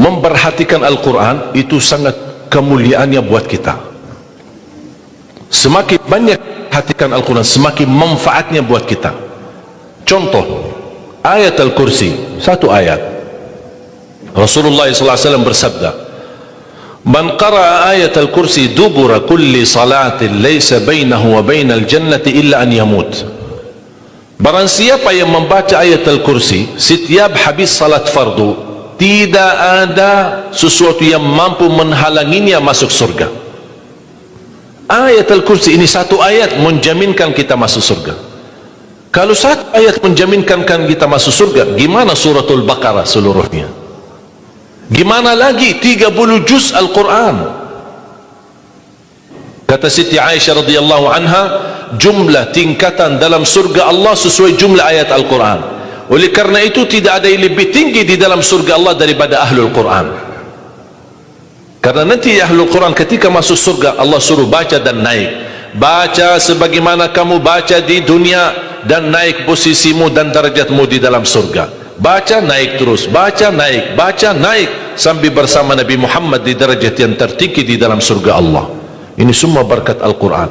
memperhatikan Al-Quran itu sangat kemuliaannya buat kita. Semakin banyak perhatikan Al-Quran, semakin manfaatnya buat kita. Contoh, ayat Al-Kursi, satu ayat. Rasulullah SAW bersabda, "Man qara'a ayat Al-Kursi dubura kulli salatin laysa bainahu wa bainal jannati illa an yamut." Barang siapa yang membaca ayat Al-Kursi setiap habis salat fardu, tidak ada sesuatu yang mampu menghalanginya masuk surga. Ayat Al-Kursi ini satu ayat menjaminkan kita masuk surga. Kalau satu ayat menjaminkan kita masuk surga, gimana suratul Baqarah seluruhnya? Gimana lagi 30 juz Al-Quran? Kata Siti Aisyah radhiyallahu anha, jumlah tingkatan dalam surga Allah sesuai jumlah ayat Al-Quran. Oleh karena itu tidak ada yang lebih tinggi di dalam surga Allah daripada Ahlul Quran. Karena nanti Ahlul Quran ketika masuk surga, Allah suruh baca dan naik. Baca sebagaimana kamu baca di dunia, dan naik posisimu dan darajatmu di dalam surga. Baca naik terus, baca naik sampai bersama Nabi Muhammad di darajat yang tertinggi di dalam surga Allah. Ini semua berkat Al-Quran.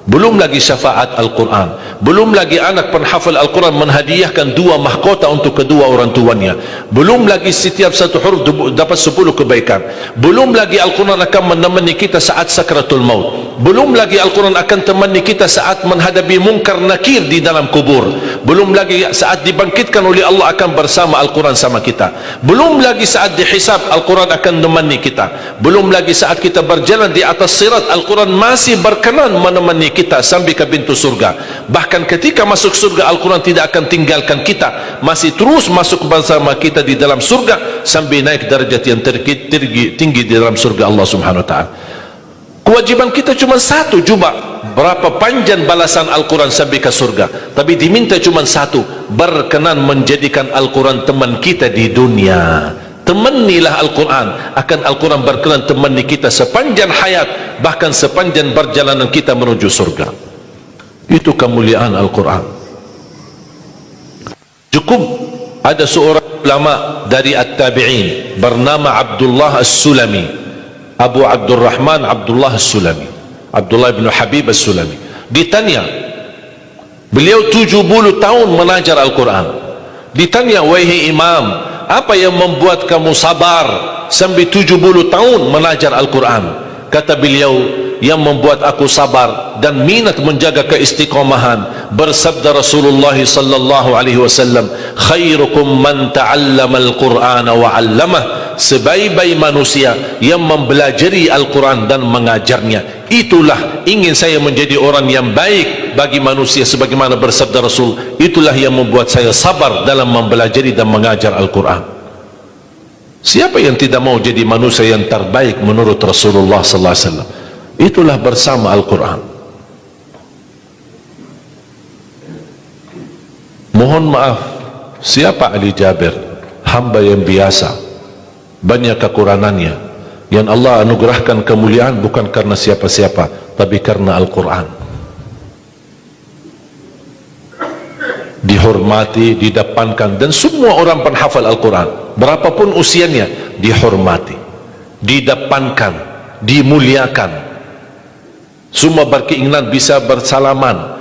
Belum lagi syafaat Al-Quran, belum lagi anak penghafal Al-Quran menghadiahkan 2 mahkota untuk kedua orang tuanya, belum lagi setiap satu huruf dapat 10 kebaikan, belum lagi Al-Quran akan menemani kita saat sakratul maut, belum lagi Al-Quran akan temani kita saat menghadapi mungkar nakir di dalam kubur, belum lagi saat dibangkitkan oleh Allah akan bersama Al-Quran sama kita, belum lagi saat dihisab Al-Quran akan menemani kita, belum lagi saat kita berjalan di atas sirat Al-Quran masih berkenan menemani kita sampai ke pintu surga. Bahkan ketika masuk surga Al-Quran tidak akan tinggalkan kita, masih terus masuk bersama kita di dalam surga sampai naik derajat yang tinggi di dalam surga Allah Subhanahu wa ta'ala. Kewajiban kita cuma satu, coba berapa panjang balasan Al-Quran sampai ke surga, tapi diminta cuma satu, berkenan menjadikan Al-Quran teman kita di dunia. Temanilah Al-Quran, akan Al-Quran berkenan temani kita sepanjang hayat, bahkan sepanjang perjalanan kita menuju surga. Itu kemuliaan Al-Quran. Cukup ada seorang ulama dari At-Tabi'in bernama Abdullah As-Sulami, Abu Abdurrahman Abdullah As-Sulami, Abdullah bin Habib As-Sulami. Ditanya, beliau 70 tahun mengajar Al-Quran. Ditanya, wahai imam, apa yang membuat kamu sabar sampai 70 tahun mengajar Al-Quran? Kata beliau, yang membuat aku sabar dan minat menjaga keistiqomahan, bersabda Rasulullah sallallahu alaihi wasallam, khairukum man ta'allama al-Qur'ana wa 'allamah, sebaik-baik manusia yang mempelajari Al-Quran dan mengajarnya. Itulah ingin saya menjadi orang yang baik bagi manusia, sebagaimana bersabda Rasul, itulah yang membuat saya sabar dalam mempelajari dan mengajar Al-Quran. Siapa yang tidak mau jadi manusia yang terbaik menurut Rasulullah sallallahu alaihi wasallam? Itulah bersama Al-Quran. Mohon maaf, siapa Ali Jabir? Hamba yang biasa, banyak kekurangannya, yang Allah anugerahkan kemuliaan bukan karena siapa-siapa, tapi karena Al-Quran. Dihormati, didepankan, dan semua orang penghafal Al-Quran berapapun usianya dihormati, didepankan, dimuliakan. Semua berkeinginan bisa bersalaman.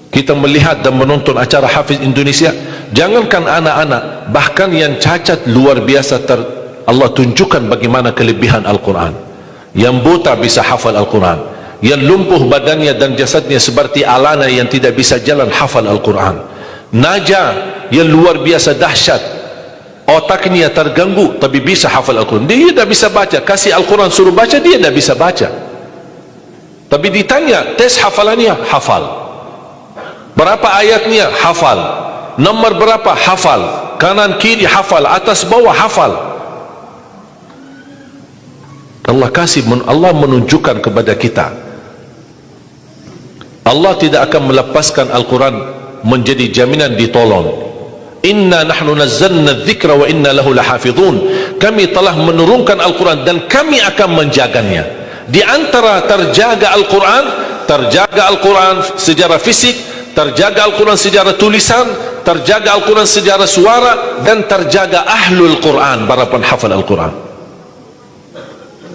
Kita melihat dan menonton acara Hafiz Indonesia, jangankan anak-anak, bahkan yang cacat luar biasa Allah tunjukkan bagaimana kelebihan Al-Quran. Yang buta bisa hafal Al-Quran, yang lumpuh badannya dan jasadnya seperti alana yang tidak bisa jalan hafal Al-Quran. Naja yang luar biasa dahsyat, otaknya terganggu tapi bisa hafal Al-Quran. Dia tidak bisa baca, kasih Al-Quran suruh baca, dia tidak bisa baca. Tapi ditanya tes hafalannya, hafal. Berapa ayatnya? Hafal. Nomor berapa? Hafal. Kanan kiri hafal, atas bawah hafal. Allah menunjukkan kepada kita, Allah tidak akan melepaskan Al-Quran menjadi jaminan ditolong. Inna nahnu nazzalna dzikra wa inna lahu lahafizun. Kami telah menurunkan Al-Quran dan kami akan menjaganya. Di antara terjaga Al-Quran secara fisik, terjaga Al-Quran secara tulisan, terjaga Al-Quran secara suara, dan terjaga ahlul Quran, para penghafal Al-Quran.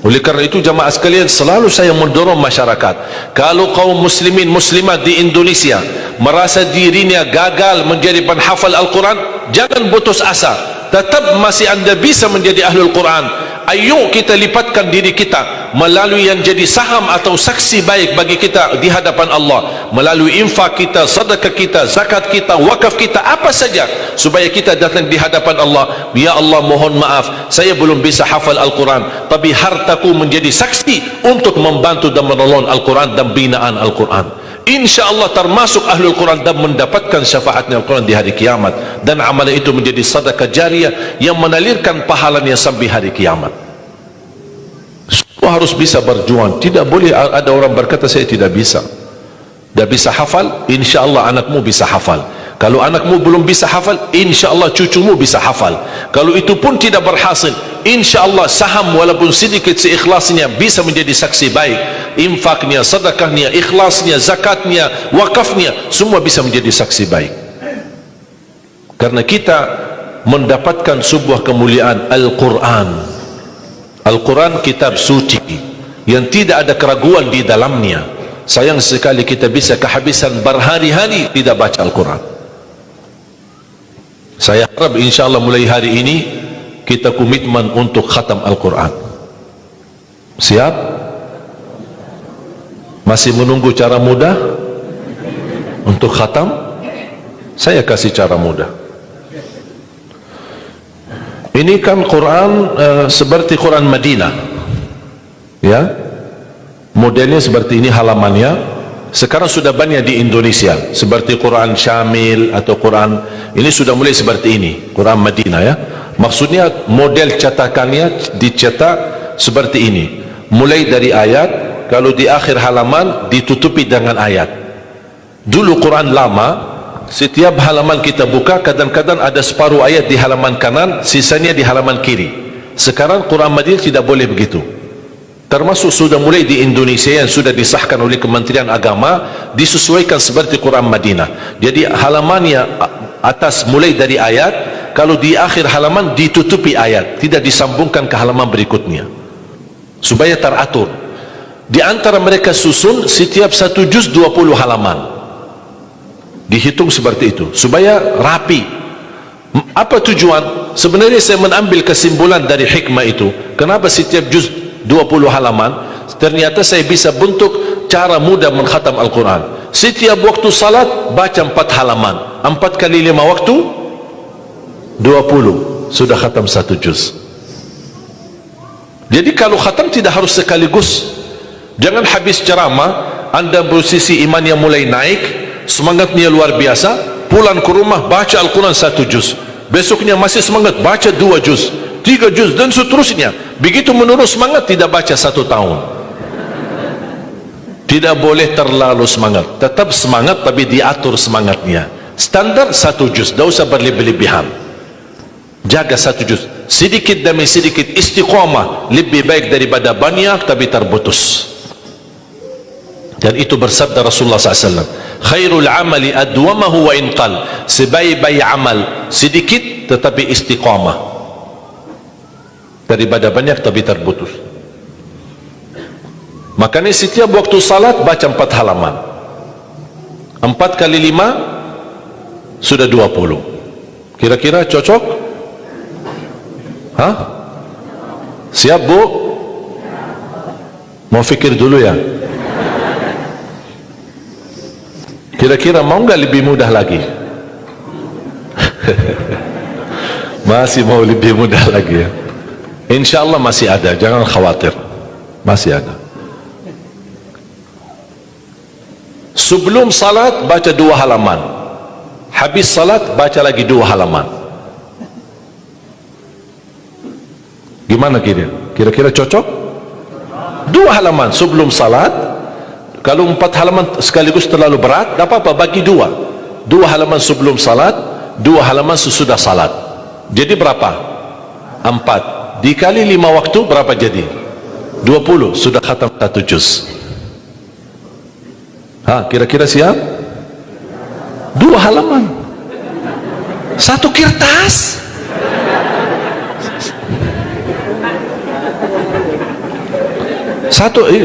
Oleh kerana itu jamaah sekalian, selalu saya mendorong masyarakat, kalau kaum muslimin muslimat di Indonesia merasa dirinya gagal menjadi penghafal Al-Quran, jangan putus asa, tetap masih anda bisa menjadi ahlul Quran. Ayo kita lipatkan diri kita melalui yang jadi saham atau saksi baik bagi kita di hadapan Allah, melalui infak kita, sedekah kita, zakat kita, wakaf kita, apa saja, supaya kita datang di hadapan Allah. Ya Allah, mohon maaf, saya belum bisa hafal Al-Quran, tapi hartaku menjadi saksi untuk membantu dan menolong Al-Quran dan binaan Al-Quran. Insya Allah termasuk ahlul Quran dan mendapatkan syafaatnya Al-Quran di hari kiamat, dan amalan itu menjadi sedekah jariah yang menalirkan pahalanya sampai hari kiamat. Semua harus bisa berjuang. Tidak boleh ada orang berkata saya tidak bisa hafal. Insya Allah anakmu bisa hafal. Kalau anakmu belum bisa hafal, insya Allah cucumu bisa hafal. Kalau itu pun tidak berhasil, insya Allah saham walaupun sedikit seikhlasnya bisa menjadi saksi baik. Infaknya, sedekahnya, ikhlasnya, zakatnya, wakafnya, semua bisa menjadi saksi baik. Karena kita mendapatkan sebuah kemuliaan Al-Quran. Al-Quran kitab suci yang tidak ada keraguan di dalamnya. Sayang sekali kita bisa kehabisan berhari-hari tidak baca Al-Quran. Saya harap insya Allah mulai hari ini kita komitmen untuk khatam Al-Quran. Siap? Masih menunggu cara mudah untuk khatam? Saya kasih cara mudah. Ini kan Quran seperti Quran Madinah, ya, modelnya seperti ini halamannya. Sekarang sudah banyak di Indonesia seperti Quran Syamil atau Quran ini sudah mulai seperti ini, Quran Madinah, ya. Maksudnya model cetakannya dicetak seperti ini, mulai dari ayat, kalau di akhir halaman ditutupi dengan ayat. Dulu Quran lama, setiap halaman kita buka kadang-kadang ada separuh ayat di halaman kanan, sisanya di halaman kiri. Sekarang Quran Madinah tidak boleh begitu. Termasuk sudah mulai di Indonesia yang sudah disahkan oleh Kementerian Agama, disesuaikan seperti Quran Madinah. Jadi halamannya atas mulai dari ayat, kalau di akhir halaman ditutupi ayat, tidak disambungkan ke halaman berikutnya, supaya teratur. Di antara mereka susun setiap satu juz 20 halaman, dihitung seperti itu supaya rapi. Apa tujuan? Sebenarnya saya mengambil kesimpulan dari hikmah itu. Kenapa setiap juz 20 halaman? Ternyata saya bisa bentuk cara mudah mengkhatam Al-Quran. Setiap waktu salat baca 4 halaman, 4 kali 5 waktu 20, sudah khatam 1 juz. Jadi kalau khatam tidak harus sekaligus. Jangan habis ceramah anda posisi iman yang mulai naik, semangatnya luar biasa, pulang ke rumah baca Al-Quran 1 juz, besoknya masih semangat baca 2 juz, 3 juz, dan seterusnya. Begitu menurun semangat, tidak baca 1 tahun. Tidak boleh terlalu semangat, tetap semangat tapi diatur semangatnya. Standar 1 juz, tidak usah berlebih-lebihan. Jaga 1 juz, sedikit demi sedikit, istiqamah lebih baik daripada banyak tapi terputus. Dan itu bersabda Rasulullah SAW, khairul amali adwamahu wa inqal, sebaik-baik amal sedikit tetapi istiqamah daripada banyak tapi terputus. Makanya setiap waktu salat baca 4 halaman, 4 kali 5 sudah 20. Kira-kira cocok? Hah? Siap bu? Mau fikir dulu ya? Kira-kira mau nggak lebih mudah lagi? Masih mau lebih mudah lagi ya? Insya Allah masih ada, jangan khawatir, masih ada. Sebelum salat baca 2 halaman, habis salat baca lagi 2 halaman. Gimana kira-kira cocok? 2 halaman sebelum salat. Kalau 4 halaman sekaligus terlalu berat, tak apa-apa, bagi 2 halaman sebelum salat, 2 halaman sesudah salat. Jadi berapa? 4 dikali 5 waktu berapa jadi? 20, sudah khatam 1 juz. Kira-kira siap? 2 halaman, 1 kertas.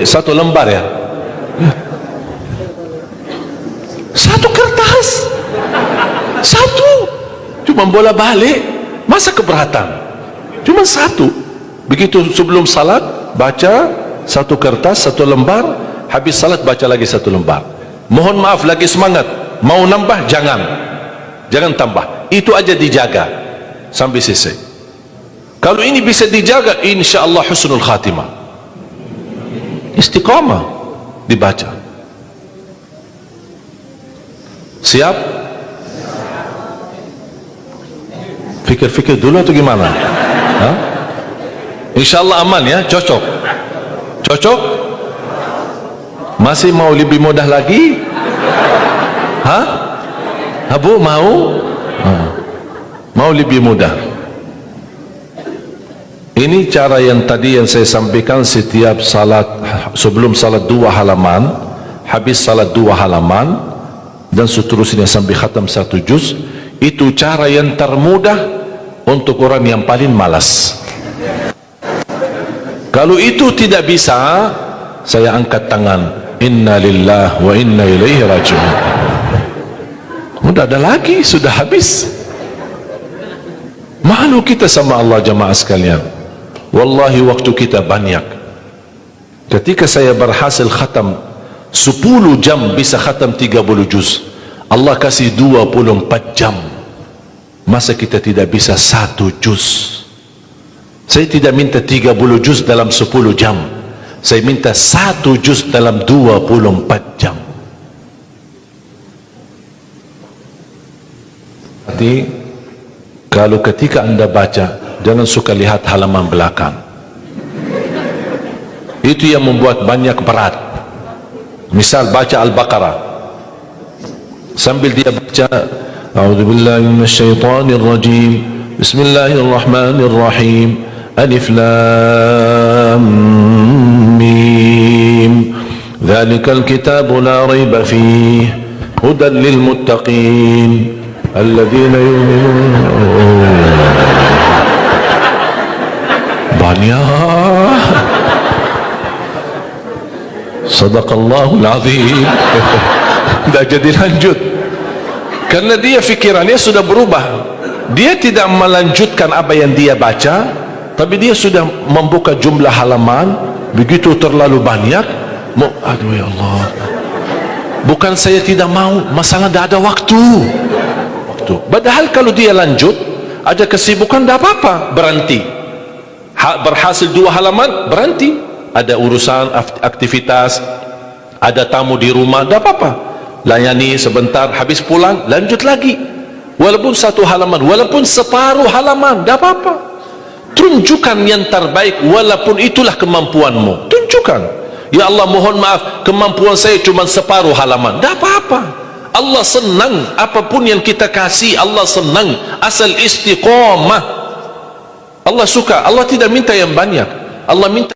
Satu lembar ya, 1 kertas, 1, cuma bola balik, masa keberatan, cuma 1. Begitu sebelum salat baca 1 kertas, 1 lembar, habis salat baca lagi 1 lembar. Mohon maaf, lagi semangat, mau nambah jangan tambah, itu aja dijaga sampai selesai. Kalau ini bisa dijaga, insyaallah husnul khatimah, istiqamah dibaca. Siap? Fikir-fikir dulu atau gimana? Hah? Insyaallah aman ya, cocok? Masih mau lebih mudah lagi? Hah? Abu mau? Mau lebih mudah? Ini cara yang tadi yang saya sampaikan, setiap salat, sebelum salat 2 halaman, habis salat 2 halaman, dan seterusnya sampai khatam 1 juz. Itu cara yang termudah untuk orang yang paling malas. Kalau itu tidak bisa, saya angkat tangan, inna lillahi wa inna ilaihi raji'un. Udah ada lagi, sudah habis. Malu kita sama Allah jamaah sekalian. Wallahi waktu kita banyak. Ketika saya berhasil khatam 10 jam bisa khatam 30 juz, Allah kasih 24 jam, masa kita tidak bisa 1 juz? Saya tidak minta 30 juz dalam 10 jam, saya minta 1 juz dalam 24 jam. Jadi kalau ketika anda baca, jangan suka lihat halaman belakang. Itu yang membuat banyak berat. Misal baca Al-Baqarah, sambil dia baca a'udzubillahi minasyaitonir rajim, bismillahirrahmanirrahim, alif lam mim, dzalikal kitabu la raiba fihi hudan lil muttaqin alladzina yu'minun. Banyak. Sadaqallahul azim. Tidak jadi lanjut karena dia fikirannya sudah berubah. Dia tidak melanjutkan apa yang dia baca, tapi dia sudah membuka jumlah halaman begitu terlalu banyak. Aduh ya Allah, bukan saya tidak mau, masalah tidak ada waktu. Padahal kalau dia lanjut, ada kesibukan, tidak apa-apa, berhenti. Berhasil 2 halaman, berhenti. Ada urusan aktivitas, ada tamu di rumah, tidak apa-apa, layani sebentar, habis pulang lanjut lagi. Walaupun 1 halaman, walaupun separuh halaman, tidak apa-apa. Tunjukkan yang terbaik, walaupun itulah kemampuanmu. Tunjukkan, ya Allah mohon maaf, kemampuan saya cuma separuh halaman, tidak apa-apa. Allah senang apapun yang kita kasih, Allah senang asal istiqamah. Allah suka. Allah tidak minta yang banyak, Allah minta